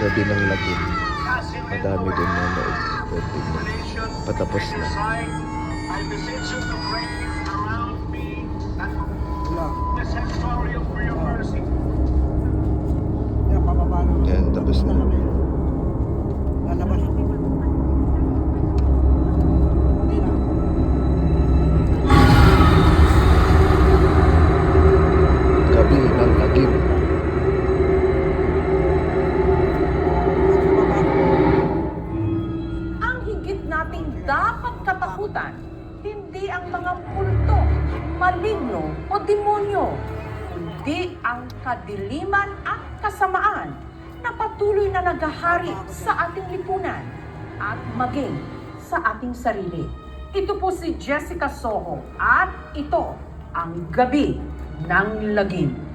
Gabi ng Lagim. Madami din nanood. Pwede mo. Patapos na. Yan, tapos na. Gabi ng Lagim. Ang higit nating dapat katakutan, hindi ang mga multo, maligno o demonyo, kundi ang kadiliman at kasamaan na patuloy na naghahari sa ating lipunan at maging sa ating sarili. Ito po si Jessica Soho at ito ang Gabi ng Lagim.